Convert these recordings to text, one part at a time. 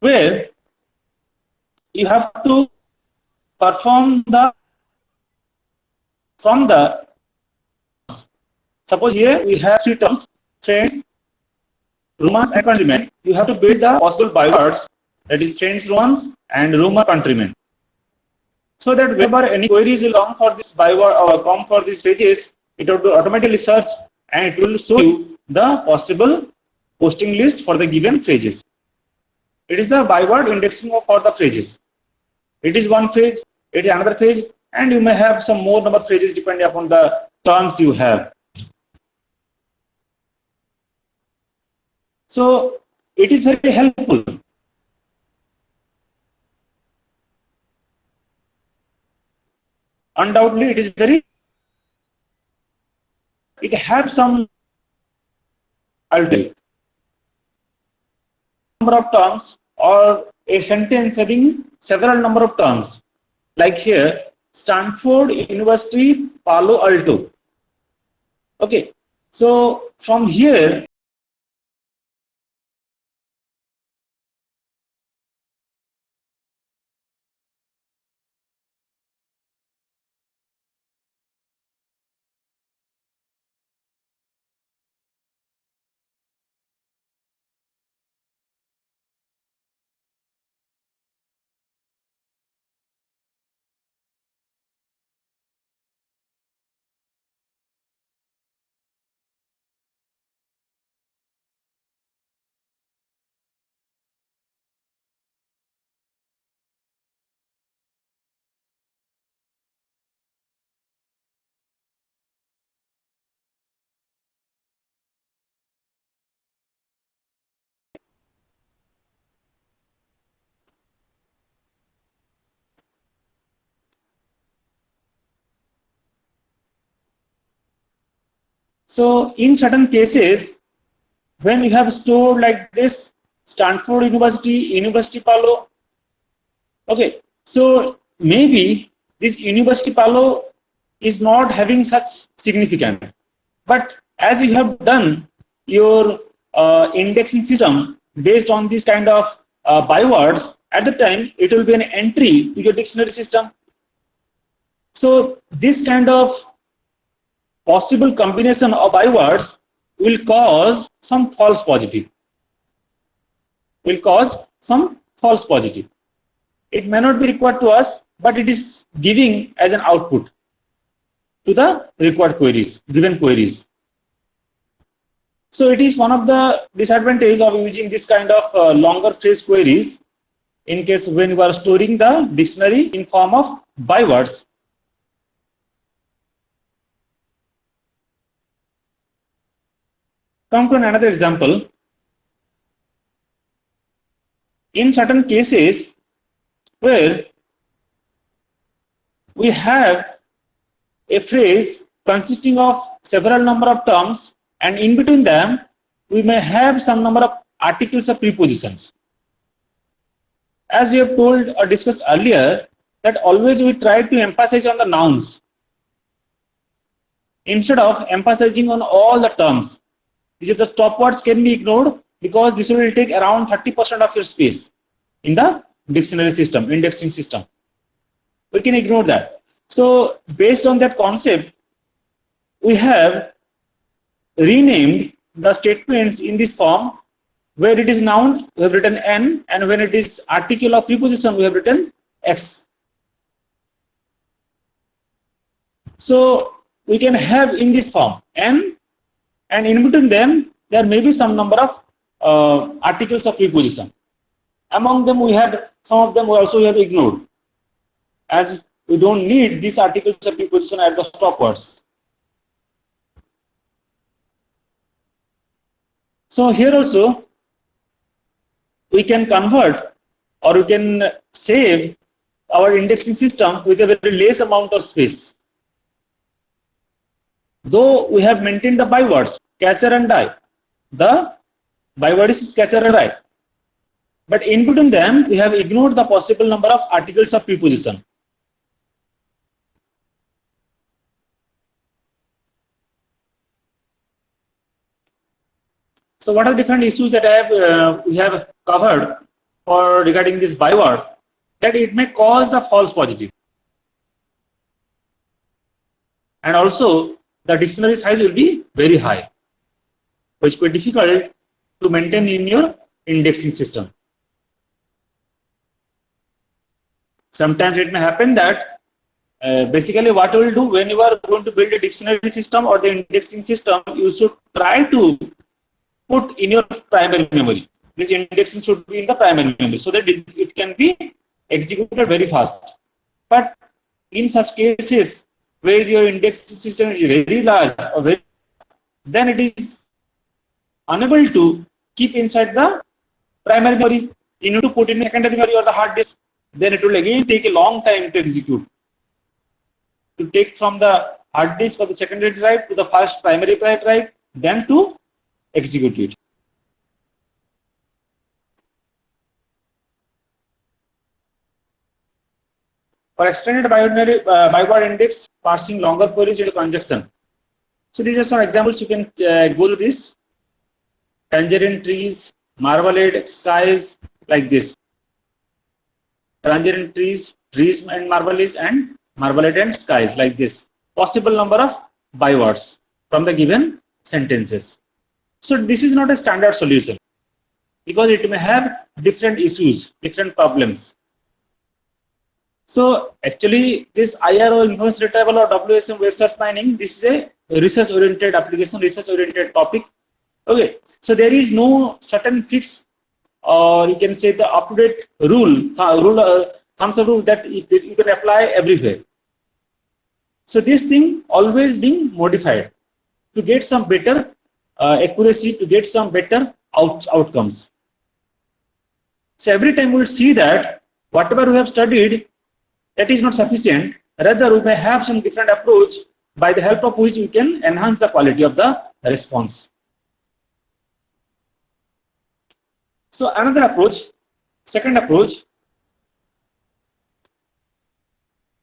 where you have to perform the from the suppose here we have three terms, friends, rumors and countrymen. You have to build the possible bywords, that is friends, rumors and rumor countrymen. So that whenever any queries will come for this byword or come for these pages, it will automatically search and it will show you the possible posting list for the given phrases. It is the byword indexing for the phrases. It is one phrase, it is another phrase, and you may have some more number of phrases depending upon the terms you have. So it is very helpful. Undoubtedly, it is very. It has some number of terms or a sentence having several number of terms. Like here, Stanford University, Palo Alto. Okay, so from here, so in certain cases, when you have stored like this, Stanford University, University Palo, okay, so maybe this University Palo is not having such significance. But as you have done your indexing system based on this kind of bywords, at the time it will be an entry to your dictionary system. So this kind of possible combination of bywords will cause some false positive. Will cause some false positive. It may not be required to us, but it is giving as an output to the required queries, given queries. So it is one of the disadvantages of using this kind of longer phrase queries in case when you are storing the dictionary in form of bywords. Come to another example. In certain cases where we have a phrase consisting of several number of terms, and in between them we may have some number of articles or prepositions. As we have told or discussed earlier, that always we try to emphasize on the nouns instead of emphasizing on all the terms. These are the stop words can be ignored because this will take around 30% of your space in the dictionary system, indexing system. We can ignore that. So based on that concept, we have renamed the statements in this form. Where it is noun, we have written N, and when it is article or preposition, we have written X. So we can have in this form N, and in between them there may be some number of articles of preposition. Among them we have some of them we also have ignored, as we don't need these articles of preposition at the stop words. So here also we can convert or we can save our indexing system with a very less amount of space. Though we have maintained the bywords catcher and die, the byword is catcher and die, but in between them we have ignored the possible number of articles of preposition. So what are different issues that we have covered for regarding this byword, that it may cause the false positive. And also the dictionary size will be very high, which will be difficult to maintain in your indexing system. Sometimes it may happen that basically what you will do when you are going to build a dictionary system or the indexing system, you should try to put in your primary memory. This indexing should be in the primary memory so that it can be executed very fast. But in such cases where your indexing system is very large or very, then it is unable to keep inside the primary memory. You need to put in secondary memory or the hard disk. Then it will again take a long time to execute. To take from the hard disk or the secondary drive to the first primary drive, then to execute it. For extended byword index, parsing longer queries into conjunction. So these are some examples. You can go to this. Tangerine trees, marmalade skies, like this. Tangerine trees, trees and marmalade and skies, like this. Possible number of bywords from the given sentences. So this is not a standard solution because it may have different issues, different problems. So actually this IRO, information retrieval, or WSM, web search mining, this is a research oriented application, research oriented topic. Okay, so there is no certain fix, or you can say the up-to-date thumbs up rule that you can apply everywhere. So this thing always being modified to get some better accuracy, to get some better outcomes. So every time we will see that whatever we have studied, that is not sufficient. Rather, we may have some different approach by the help of which we can enhance the quality of the response. So another approach, second approach,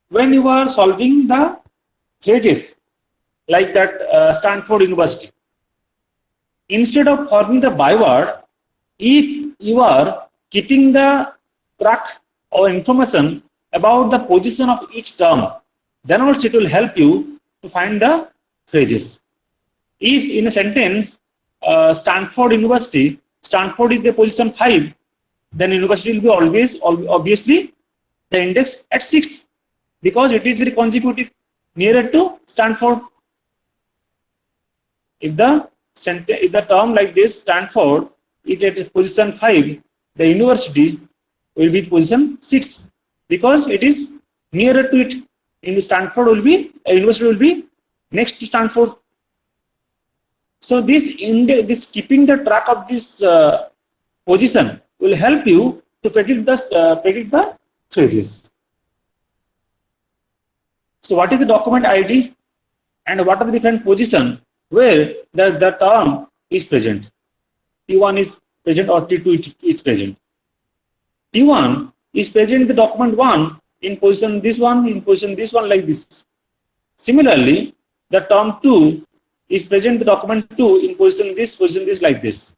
when you are solving the phrases like that Stanford University, instead of forming the byword, if you are keeping the track or information about the position of each term, then also it will help you to find the phrases. If in a sentence, Stanford University, Stanford is the position 5, then university will be obviously the index at 6 because it is very consecutive, nearer to Stanford. If the term like this, Stanford, is at position 5, the university will be position 6 because it is nearer to it. In Stanford will be, university will be next to Stanford. So this keeping the track of this position will help you to predict the phrases. So what is the document ID and what are the different positions where the term is present? T1 is present or T2 is present. T1 is present in the document 1 in position this one, in position this one, like this. Similarly, the term 2 is present in the document 2 in position this, like this.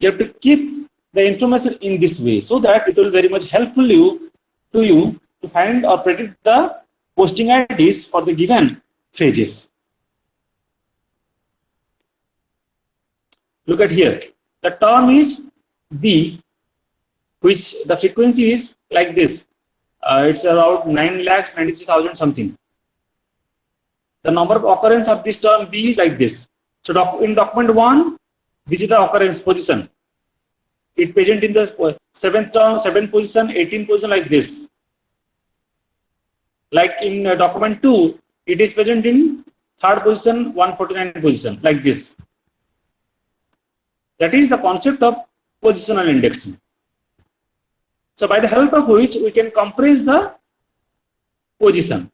You have to keep the information in this way so that it will very much helpful to you to find or predict the posting IDs for the given phrases. Look at here. The term is B, which the frequency is like this. It's around 9,93,000 something. The number of occurrence of this term B is like this. So in document 1, this is the occurrence position. It present in the 7th position, 18th position, like this. Like in document 2, it is present in 3rd position, 149 position, like this. That is the concept of positional indexing. So by the help of which we can compress the position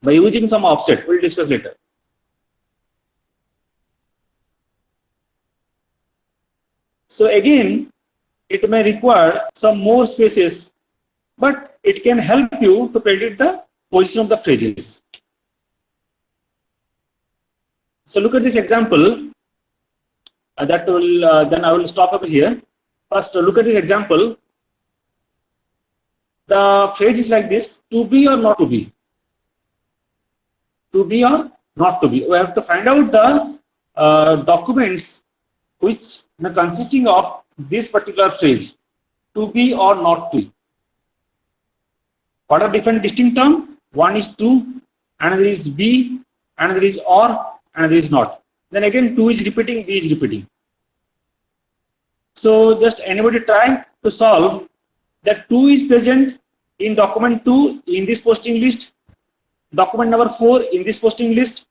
by using some offset. We'll discuss later. So again, it may require some more spaces, but it can help you to predict the position of the phrases. So look at this example. Then I will stop over here. First, look at this example. the phrase is like this: to be or not to be. To be or not to be. We have to find out the documents which are consisting of this particular phrase: to be or not to be. What are different distinct terms? One is to, another is be, another is or, another is not. Then again, to is repeating, be is repeating. So just anybody try to solve that to is present in document 2 in this posting list, document number 4 in this posting list,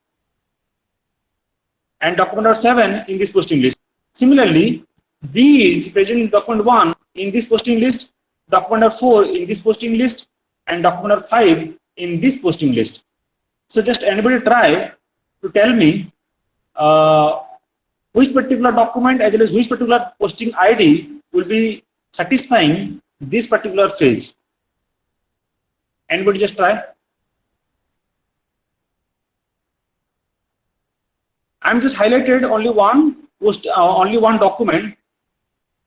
and document number 7 in this posting list. Similarly, B is present in document 1 in this posting list, document number 4 in this posting list, and document number 5 in this posting list. So just anybody try to tell me which particular document as well as which particular posting ID will be satisfying this particular phrase. Anybody just try? I'm just highlighted only one document.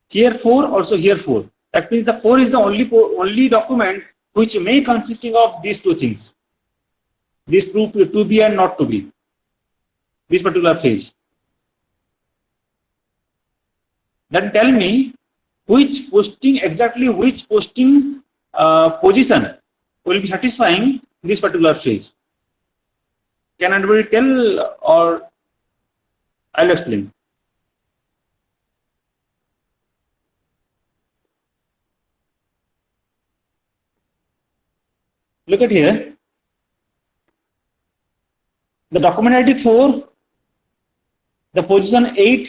Here 4, also here 4. That means the 4 is the only document which may consisting of these two things. These two, to be and not to be. This particular phrase. Then tell me which posting, exactly which posting position will be satisfying this particular phrase. Can anybody tell, or I'll explain. Look at here. The document ID 4, the position 8,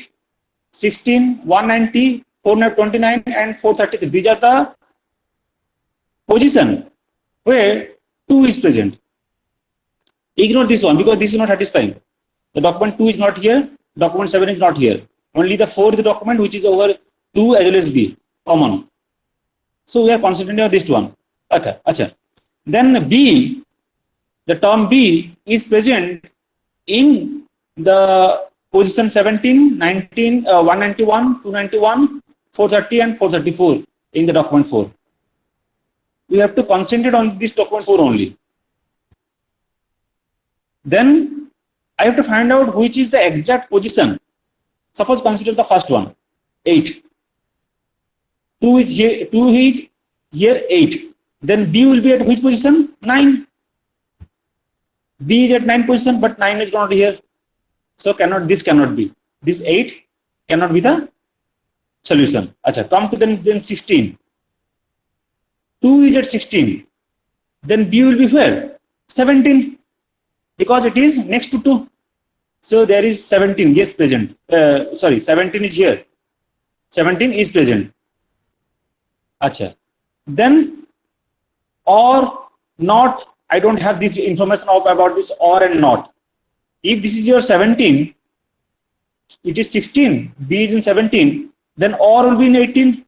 16, 190, 429 and 433. These are the position where 2 is present. Ignore this one because this is not satisfying. The document 2 is not here, document 7 is not here. Only the 4 is the document which is over 2 as well as B, common. So we are concentrating on this one. Okay, achha. Then B, the term B is present in the position 17, 19, 191, 291, 430 and 434 in the document 4. We have to concentrate on this document 4 only. Then I have to find out which is the exact position. Suppose consider the first one, 8. 2 is here 8. Then B will be at which position? 9. B is at 9 position, but 9 is not here. So this cannot be. This 8 cannot be the solution. Achha, come to then 16. 2 is at 16. Then B will be where? 17. Because it is next to 2. So there is 17, yes, present. 17 is here. 17 is present. Achha. Then or not, I don't have this information about this or and not. If this is your 17, it is 16, B is in 17, then or will be in 18,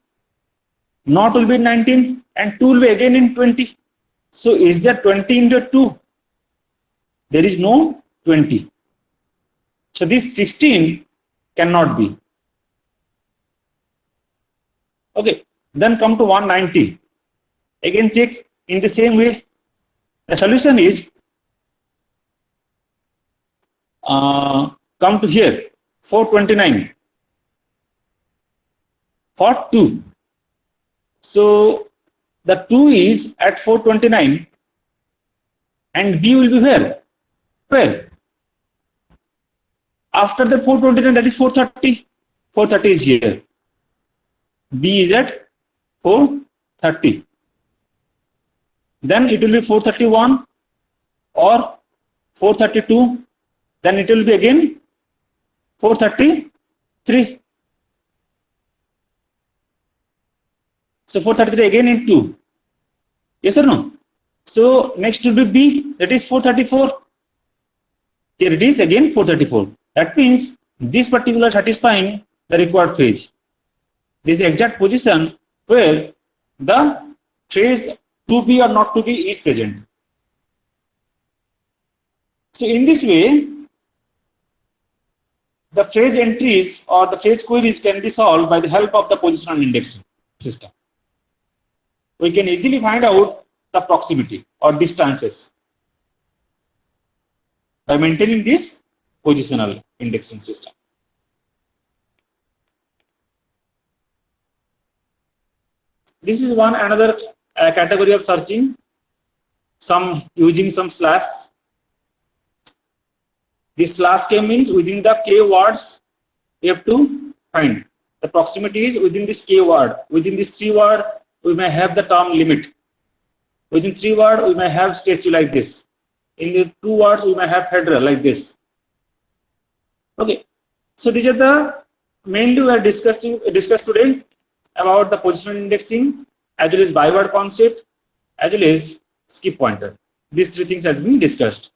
not will be in 19, and 2 will be again in 20. So is there 20 into 2? There is no 20. So this 16 cannot be. Okay, then come to 190. Again check in the same way. The solution is come to here 429 for 2. So the 2 is at 429 and B will be where? Where? After the 429, that is 430. 430 is here. B is at 430. Then it will be 431 or 432. Then it will be again 433. So 433 again in 2. Yes or no? So next will be B, that is 434. Here it is again 434. That means this particular satisfying the required phrase. This is the exact position where the phrase to be or not to be is present. So in this way, the phrase entries or the phrase queries can be solved by the help of the position and indexing system. we can easily find out the proximity or distances by maintaining this positional indexing system. This is one another category of searching, some using some slash. This slash k means within the k words you have to find. The proximity is within this k word. Within this 3 word we may have the term limit. Within 3 word we may have statue like this. In the 2 words we may have federal like this. Okay. So these are the mainly we are discussed today about the positional indexing as well as byword concept as well as skip pointer. These 3 things has been discussed.